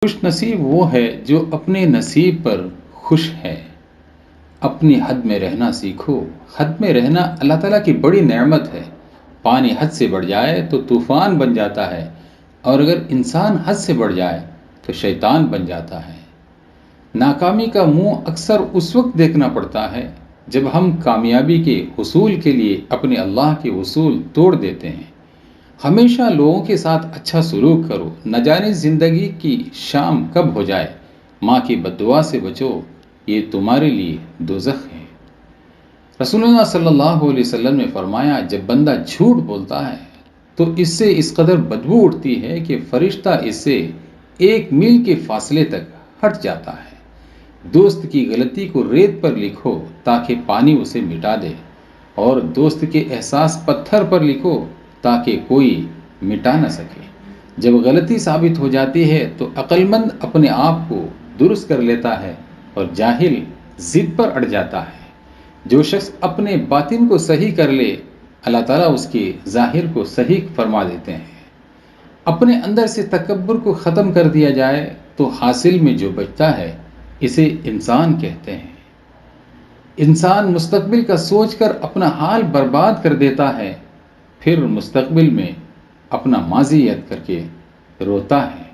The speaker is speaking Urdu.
خوش نصیب وہ ہے جو اپنے نصیب پر خوش ہے۔ اپنی حد میں رہنا سیکھو۔ حد میں رہنا اللہ تعالیٰ کی بڑی نعمت ہے۔ پانی حد سے بڑھ جائے تو طوفان بن جاتا ہے، اور اگر انسان حد سے بڑھ جائے تو شیطان بن جاتا ہے۔ ناکامی کا منہ اکثر اس وقت دیکھنا پڑتا ہے جب ہم کامیابی کے حصول کے لیے اپنے اللہ کے اصول توڑ دیتے ہیں۔ ہمیشہ لوگوں کے ساتھ اچھا سلوک کرو، نہ جانے زندگی کی شام کب ہو جائے۔ ماں کی بددعا سے بچو، یہ تمہارے لیے دوزخ ہے۔ رسول اللہ صلی اللہ علیہ وسلم نے فرمایا، جب بندہ جھوٹ بولتا ہے تو اس سے اس قدر بدبو اٹھتی ہے کہ فرشتہ اس سے 1 میل کے فاصلے تک ہٹ جاتا ہے۔ دوست کی غلطی کو ریت پر لکھو تاکہ پانی اسے مٹا دے، اور دوست کے احساس پتھر پر لکھو تاکہ کوئی مٹا نہ سکے۔ جب غلطی ثابت ہو جاتی ہے تو عقل مند اپنے آپ کو درست کر لیتا ہے، اور جاہل ضد پر اڑ جاتا ہے۔ جو شخص اپنے باطن کو صحیح کر لے، اللہ تعالیٰ اس کے ظاہر کو صحیح فرما دیتے ہیں۔ اپنے اندر سے تکبر کو ختم کر دیا جائے تو حاصل میں جو بچتا ہے اسے انسان کہتے ہیں۔ انسان مستقبل کا سوچ کر اپنا حال برباد کر دیتا ہے، پھر مستقبل میں اپنا ماضی یاد کر کے روتا ہے۔